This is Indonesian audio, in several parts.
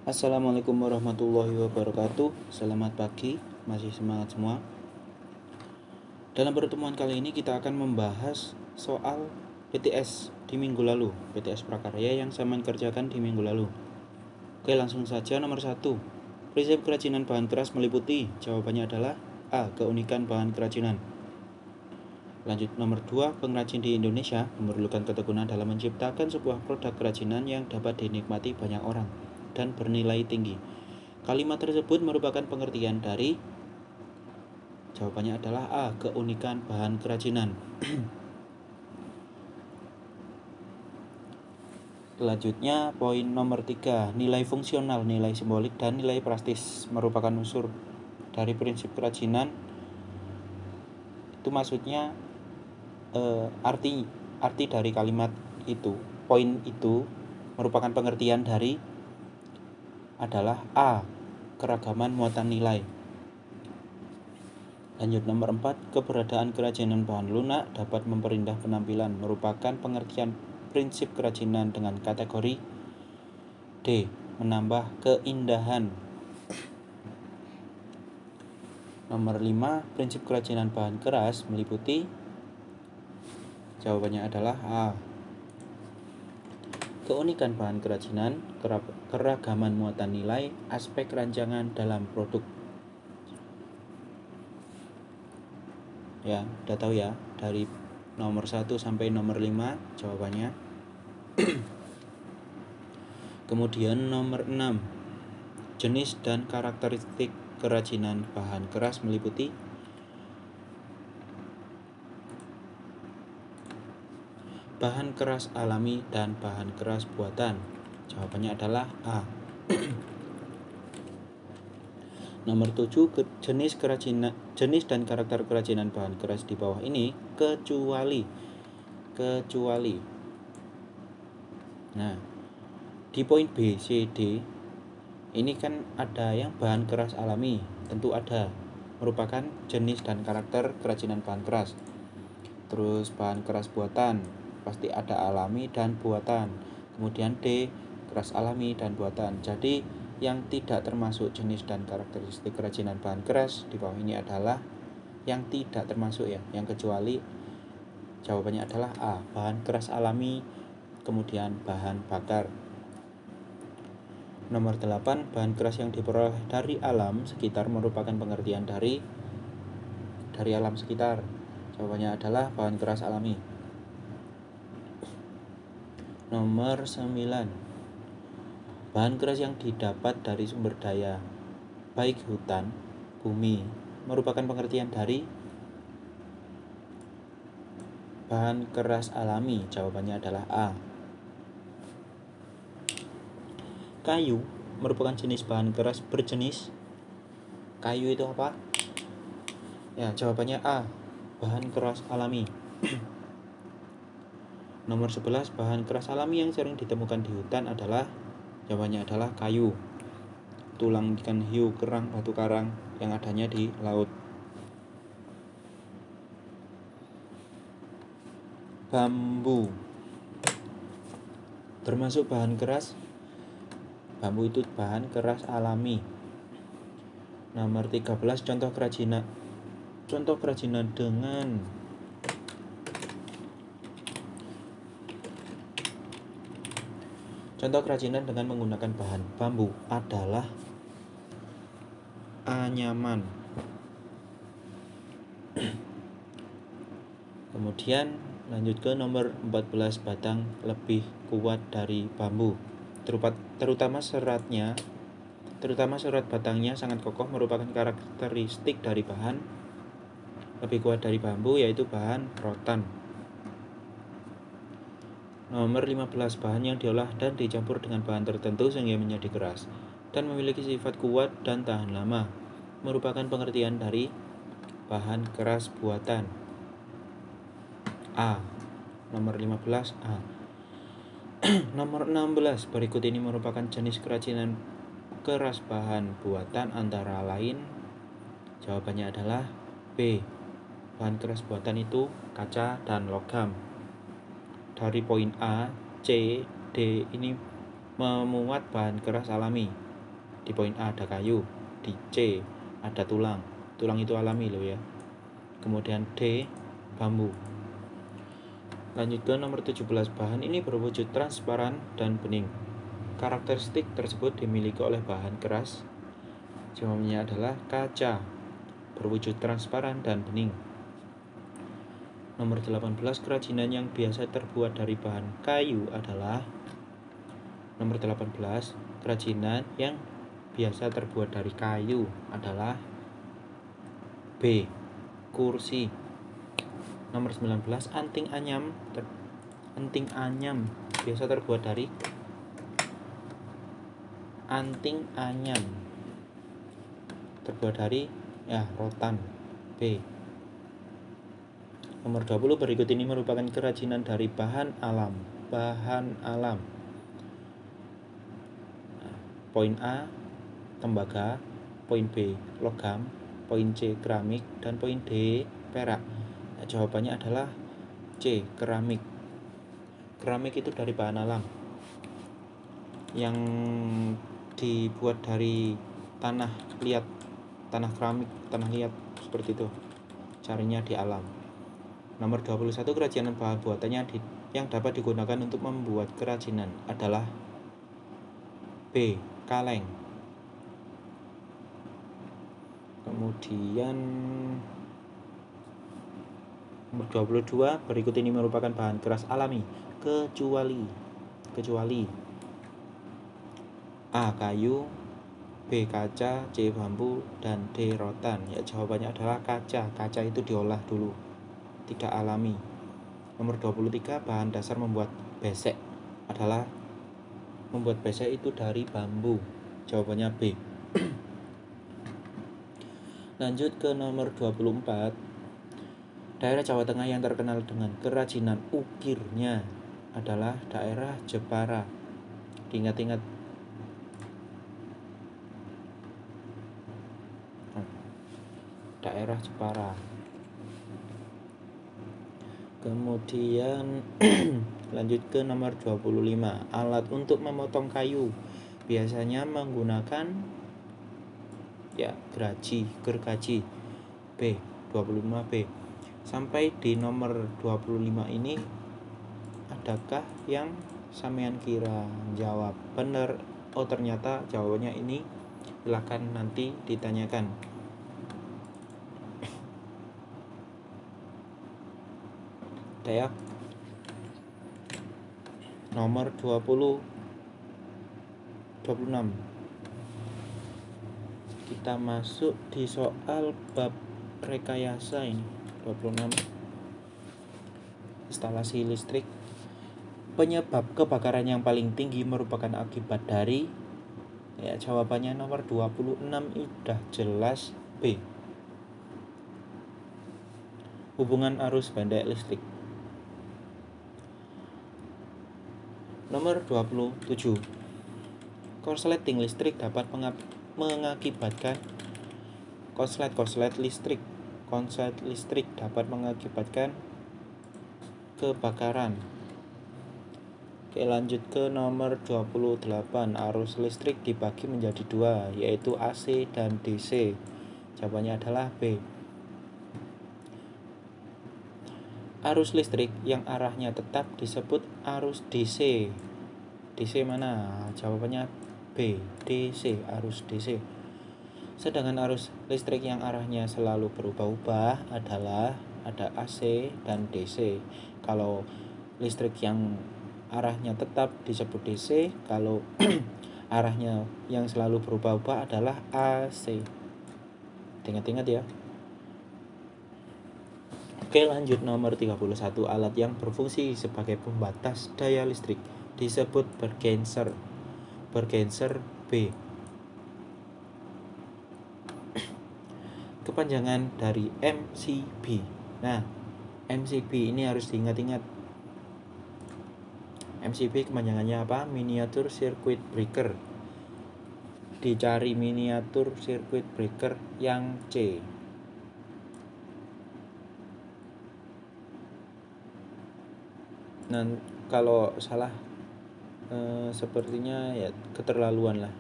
Assalamualaikum warahmatullahi wabarakatuh. Selamat pagi, masih semangat semua. Dalam pertemuan kali ini kita akan membahas soal PTS di minggu lalu, PTS prakarya yang saya kerjakan di minggu lalu. Oke, langsung saja. Nomor 1, prinsip kerajinan bahan keras meliputi. Jawabannya adalah A. Keunikan bahan kerajinan. Lanjut, nomor 2, pengrajin di Indonesia memerlukan ketekunan dalam menciptakan sebuah produk kerajinan yang dapat dinikmati banyak orang dan bernilai tinggi. Kalimat tersebut merupakan pengertian dari. Jawabannya adalah A. Keunikan bahan kerajinan. Selanjutnya poin nomor 3, nilai fungsional, nilai simbolik, dan nilai praktis merupakan unsur dari prinsip kerajinan. Itu maksudnya arti dari kalimat itu, poin itu merupakan pengertian dari adalah A. Keragaman muatan nilai. Lanjut, nomor 4, keberadaan kerajinan bahan lunak dapat memperindah penampilan merupakan pengertian prinsip kerajinan dengan kategori D. Menambah keindahan. Nomor 5, prinsip kerajinan bahan keras meliputi. Jawabannya adalah A. Keunikan bahan kerajinan, keragaman muatan nilai, aspek rancangan dalam produk. Ya, udah tahu ya, dari nomor 1 sampai nomor 5 jawabannya. Kemudian nomor 6, jenis dan karakteristik kerajinan bahan keras meliputi. Bahan keras alami dan bahan keras buatan. Jawabannya adalah A. Nomor 7, jenis dan karakter kerajinan bahan keras di bawah ini kecuali. Nah, di poin B, C, D ini kan ada yang bahan keras alami, tentu ada, merupakan jenis dan karakter kerajinan bahan keras. Terus bahan keras buatan, pasti ada alami dan buatan. Kemudian D, keras alami dan buatan. Jadi yang tidak termasuk jenis dan karakteristik kerajinan bahan keras di bawah ini adalah yang tidak termasuk ya, yang kecuali. Jawabannya adalah A, bahan keras alami, kemudian bahan bakar. Nomor 8, bahan keras yang diperoleh dari alam sekitar merupakan pengertian dari alam sekitar. Jawabannya adalah bahan keras alami. Nomor 9, bahan keras yang didapat dari sumber daya baik hutan, bumi merupakan pengertian dari bahan keras alami. Jawabannya adalah A. Kayu merupakan jenis bahan keras berjenis. Kayu itu apa? Ya, jawabannya A, bahan keras alami. Nomor 11, bahan keras alami yang sering ditemukan di hutan adalah. Jawabannya adalah kayu, tulang ikan hiu, kerang, batu karang yang adanya di laut. Bambu termasuk bahan keras. Bambu itu bahan keras alami. Nomor 13, contoh kerajinan dengan menggunakan bahan bambu adalah anyaman. Kemudian lanjut ke nomor 14, batang lebih kuat dari bambu. Terutama serat batangnya sangat kokoh merupakan karakteristik dari bahan lebih kuat dari bambu, yaitu bahan rotan. Nomor 15, bahan yang diolah dan dicampur dengan bahan tertentu sehingga menjadi keras dan memiliki sifat kuat dan tahan lama merupakan pengertian dari bahan keras buatan. A. Nomor 15 A. Nomor 16, berikut ini merupakan jenis kerajinan keras bahan buatan antara lain. Jawabannya adalah B. Bahan keras buatan itu kaca dan logam. Dari poin A, C, D ini memuat bahan keras alami. Di poin A ada kayu, di C ada tulang. Tulang itu alami loh ya. Kemudian D bambu. Lanjut ke nomor 17. Bahan ini berwujud transparan dan bening. Karakteristik tersebut dimiliki oleh bahan keras. Jawabannya adalah kaca, berwujud transparan dan bening. Nomor 18. Kerajinan yang biasa terbuat dari bahan kayu adalah nomor 18. Kerajinan yang biasa terbuat dari kayu adalah B. Kursi. Nomor 19. Anting anyam biasa terbuat dari rotan. B. Nomor 20. Berikut ini merupakan kerajinan dari bahan alam. Poin A tembaga, poin B logam, poin C keramik, dan poin D perak. Jawabannya adalah C keramik. Keramik itu dari bahan alam yang dibuat dari tanah liat, tanah keramik, tanah liat seperti itu. Carinya di alam. Nomor 21. Kerajinan bahan buatannya yang dapat digunakan untuk membuat kerajinan adalah B. Kaleng. Kemudian nomor 22. Berikut ini merupakan bahan keras alami kecuali A. Kayu, B. Kaca, C. Bambu, dan D. Rotan. Ya, jawabannya adalah kaca. Kaca itu diolah dulu, tidak alami. Nomor 23. Bahan dasar membuat besek adalah itu dari bambu. Jawabannya B. Lanjut ke nomor 24. Daerah Jawa Tengah yang terkenal dengan kerajinan ukirnya adalah daerah Jepara. Diingat-ingat. Daerah Jepara. Kemudian lanjut ke nomor 25. Alat untuk memotong kayu biasanya menggunakan gergaji. B. 25B. Sampai di nomor 25 ini, adakah yang sampean kira jawab benar? Oh, ternyata jawabannya ini. Silakan nanti ditanyakan. Ya. Nomor 26. Kita masuk di soal bab rekayasa ini. 26. Instalasi listrik. Penyebab kebakaran yang paling tinggi merupakan akibat dari, jawabannya nomor 26 udah jelas, B. Hubungan arus pendek listrik. Nomor 27. Korsleting listrik dapat mengakibatkan konslet listrik dapat mengakibatkan kebakaran. Oke, lanjut ke nomor 28. Arus listrik dibagi menjadi dua, yaitu AC dan DC. Jawabannya adalah B. Arus listrik yang arahnya tetap disebut arus DC. DC mana? Jawabannya B. DC, arus DC. Sedangkan arus listrik yang arahnya selalu berubah-ubah adalah ada AC dan DC. Kalau listrik yang arahnya tetap disebut DC, kalau arahnya yang selalu berubah-ubah adalah AC. Ingat-ingat ya. Oke, lanjut nomor 31. Alat yang berfungsi sebagai pembatas daya listrik disebut bergenser. Bergenser B. Kepanjangan dari MCB. Nah, MCB ini harus diingat-ingat. MCB kepanjangannya apa? Miniatur Circuit Breaker. Dicari miniatur circuit breaker yang C. Nah, kalau salah sepertinya ya keterlaluan lah.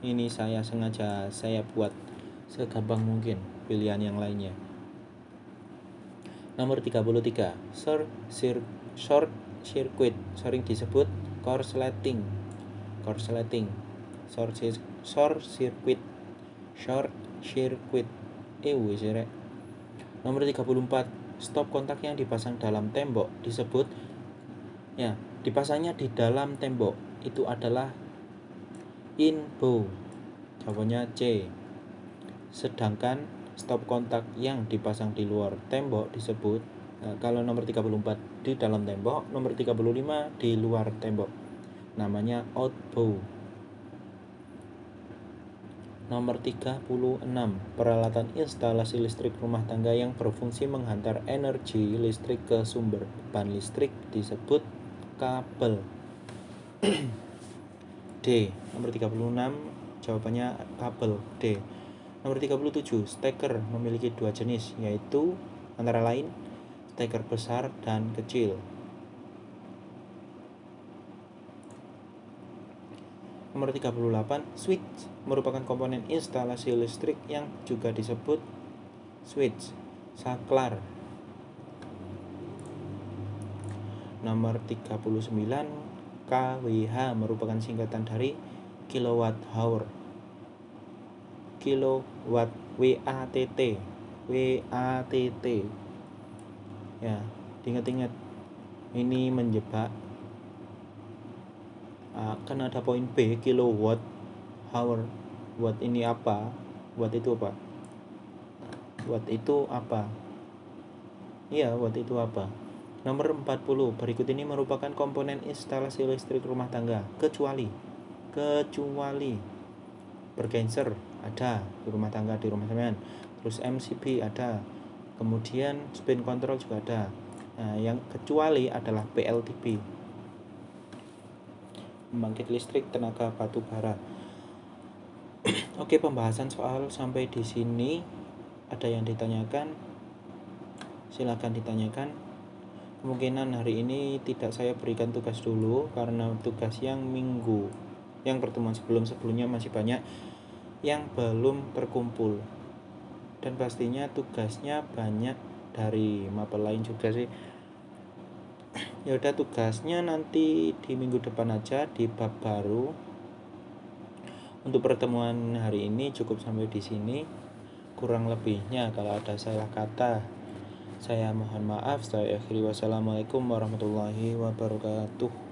Ini saya sengaja buat segampang mungkin pilihan yang lainnya. Nomor 33, short circuit, sering disebut korsleting. Short circuit. Wis rek. Nomor 34, stop kontak yang dipasang dalam tembok disebut dipasangnya di dalam tembok itu adalah inbow. Jawabannya C. Sedangkan stop kontak yang dipasang di luar tembok disebut kalau nomor 34 di dalam tembok, nomor 35 di luar tembok. Namanya outbow. Nomor 36, peralatan instalasi listrik rumah tangga yang berfungsi menghantar energi listrik ke sumber beban listrik disebut kabel. D. Nomor 36 jawabannya kabel D. Nomor 37, steker memiliki dua jenis, yaitu antara lain steker besar dan kecil. Nomor 38, switch merupakan komponen instalasi listrik yang juga disebut switch, saklar. Nomor 39, kWh merupakan singkatan dari kilowatt hour. Kilowatt WATT. Ya, ingat-ingat. Ini menjebak. Kan ada poin B, kilowatt hour. Watt ini apa? Watt itu apa? Watt itu apa? Iya, watt itu apa? Nomor 40, berikut ini merupakan komponen instalasi listrik rumah tangga kecuali bergenser ada di rumah tangga, di rumah sampean. Terus MCB ada. Kemudian spin control juga ada. Nah, yang kecuali adalah PLTB. Pembangkit listrik tenaga batu bara. Oke, pembahasan soal sampai di sini. Ada yang ditanyakan? Silakan ditanyakan. Kemungkinan hari ini tidak saya berikan tugas dulu karena tugas yang pertemuan sebelumnya masih banyak yang belum terkumpul. Dan pastinya tugasnya banyak dari mapel lain juga sih. Ya udah, tugasnya nanti di minggu depan aja di bab baru. Untuk pertemuan hari ini cukup sampai di sini. Kurang lebihnya kalau ada salah kata saya mohon maaf. Saya akhiri, wassalamualaikum warahmatullahi wabarakatuh.